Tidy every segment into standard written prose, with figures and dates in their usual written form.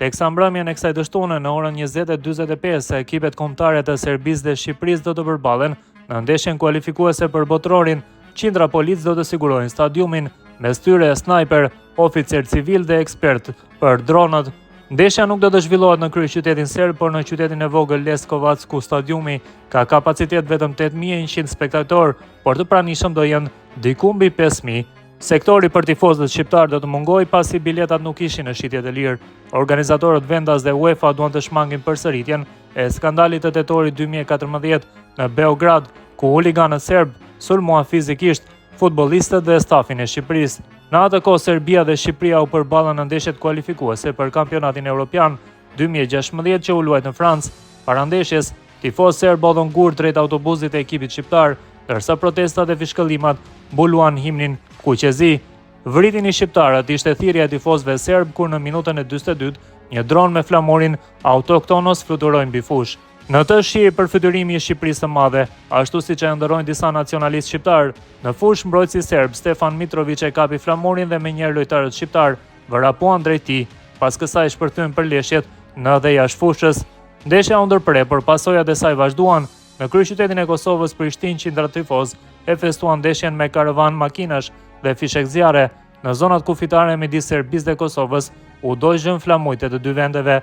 teksa mbrëmjen e kësaj dështone në orën 20:45 ekipet kombëtare të Serbisë dhe Shqipërisë do të përballen në ndeshjen kualifikuese për botrorin. Qindra policë do të sigurojnë stadiumin me styre snajper, oficer civil dhe ekspert për dronët. Ndeshja nuk do të zhvillohet në kryeqytetin serb, por në qytetin e vogël Leskovac, ku stadiumi ka kapacitet vetëm 8100 spektator, por të pranishëm do jenë diku mbi 5000. Sektori për tifozët shqiptar do të mungoj pasi biletat nuk ishin në shitje të lirë. Organizatorët vendas dhe UEFA duan të shmangin përsëritjen e skandalit të tetorit 2014 në Beograd, ku huliganët serb sulmuan fizikisht futbollistët dhe stafin e Shqipërisë. Në atë kohë Serbia dhe Shqipëria u përballën në ndeshjet kualifikuese për kampionatin evropian 2016 që u luajt në Francë. Para ndeshjes, tifozë serb bodhën gur drejt autobusit e ekipit shqiptar, ndërsa protestat e fishkëllimat mbuluan himnin Kuqezi. Vritin i shqiptarët ishte thirrja e tifozëve serb kur në minutën e 42 një dron me flamurin autoktonos fluturoi mbi fushë. Në të shihej përfytyrimi i Shqipërisë së madhe, ashtu siç e ndërrojnë disa nacionalistë shqiptar. Në fushë mbrojtësi serb Stefan Mitrović e kapi flamurin dhe menjëherë lojtarët shqiptar vrapuan drejt tij, pas kësaj shpërthyen përleshjet në dhe jashtë fushës. Ndeshja u ndërprer, por pasojat e saj vazhduan. Në kryeqytetin e Kosovës, Prishtinë, qindra tifozë e festuan ndeshjen me karavan makinash dhe fishek zjarre. Në zonat kufitare midis Serbisë dhe Kosovës u dojgjën flamujtë të dy vendeve.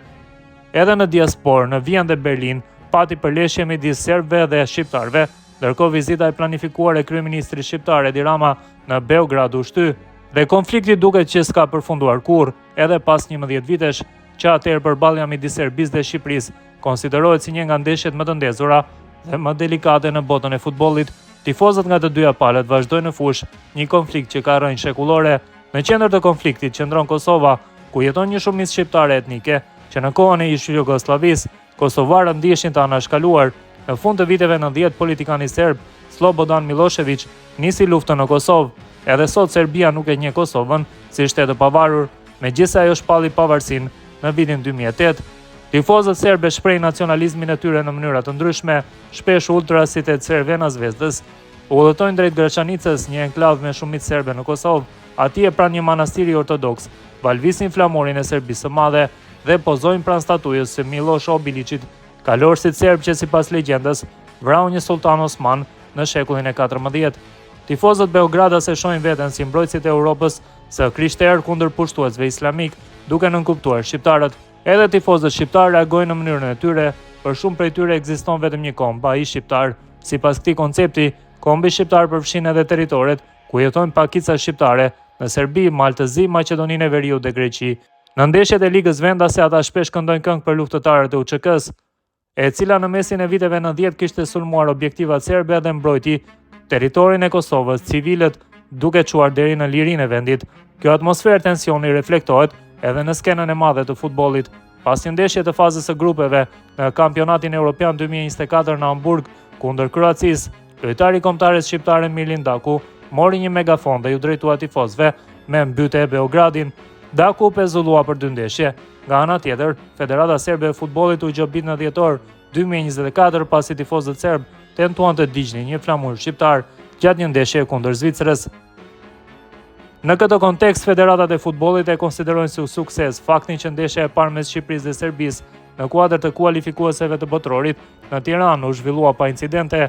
Edhe në diasporë, në Vjenë dhe Berlin, pati përleshje midis serbëve dhe shqiptarëve, ndërkohë vizita e planifikuar e kryeministrit shqiptar Edi Rama në Beograd u shty, dhe konflikti duket që s'ka përfunduar kurrë, edhe pas 11 vitesh, që atëherë përballja midis Serbisë dhe Shqipërisë konsiderohet si një nga ndeshjet më të ndezura dhe më delikate në botën e futbollit. Tifozët nga të dyja palët vazhdojnë në fushë një konflikt që ka rrënjë shekullore. Në qendër të konfliktit qëndron Kosova, ku jeton një shumicë shqiptare etnike, që në kohën e ish Jugosllavisë, kosovarët ndiheshin të anashkaluar. Në fund të viteve 90, politikani serb Slobodan Milošević nisi luftën në Kosovë. Edhe sot Serbia nuk e njeh Kosovën si shtet të pavarur, megjithëse ajo shpalli pavarësinë në vitin 2008. Tifozët serbe shprehin nacionalizmin e tyre në mënyra të ndryshme, shpesh ultrasit e Crvena Zvezdës udhëtojnë drejt Gračanicës, një enklavë me shumicë serbe në Kosovë. Atje pranë një manastiri ortodoks, valvisin flamurin e Serbisë së Madhe dhe pozojnë pranë statujës së Miloš Obilićit, kalorësit serb që sipas legjendës vrau një sultan Osman në shekullin e 14. Tifozët Beogradas e shohin veten si mbrojtësit e Europës së krishterë kundër pushtuesve islamik, duke nënkuptuar shqiptarët. Edhe tifozët shqiptar reagojnë në mënyrën e tyre, për shumë prej tyre ekziston vetëm një komb, ai shqiptar. Sipas këtij koncepti, kombi shqiptar përfshin edhe territoret ku jetojnë pakica shqiptare në Serbi, Maltëzi, Maqedoninë e Veriut dhe Greqi. Në ndeshjet e ligës vendase ata shpesh këndojnë këngë për luftëtarët e UÇK-s, e cila në mesin e viteve 90 kishte sulmuar objektivat serbe dhe mbrojti territorin e Kosovës, civilët duke çuar deri në lirinë e vendit. Kjo atmosferë tensioni reflektohet edhe në skenën e madhe të futbollit. Pas një ndeshje të fazës së grupeve në kampionatin evropian 2024 në Hamburg kundër Kroacisë, lojtari kombëtares shqiptare Mirlin Daku mori një megafon dhe ju drejtua tifozëve me mbyte Beogradin. Daku pezullua për dy ndeshje. Nga ana tjetër, Federata Serbe e Futbollit u gjobit në dhjetor 2024 pasi tifozët serb tentuan të digjnin një flamur shqiptar gjatë një ndeshje kundër Zvicrës. Në këtë kontekst, federatat e futbollit e konsiderojnë si sukses faktin që ndeshja e parë mes Shqipërisë dhe Serbisë në kuadër të kualifikueseve të botrorit në Tiranë u zhvillua pa incidente.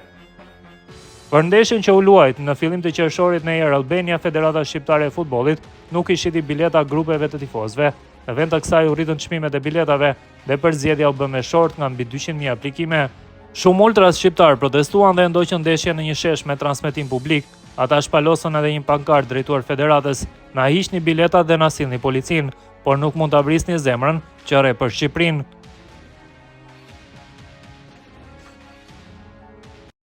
Për ndeshjen që u luajt në fillim të qershorit në Air Albania, Federata Shqiptare e Futbollit nuk i shiti bileta grupeve të tifozëve. Në vend të kësaj u rritën çmimet e biletave dhe përzgjedhja u bë me short nga mbi 200.000 aplikime. Shumë ultras shqiptar protestuan dhe ndoqën ndeshjen në një shesh me transmetim publik. Ata shpalosën edhe një pankart drejtuar federatës: "Na hiqni biletat dhe na sillni policin, por nuk mund ta vrisni zemrën që rre për Shqipërinë."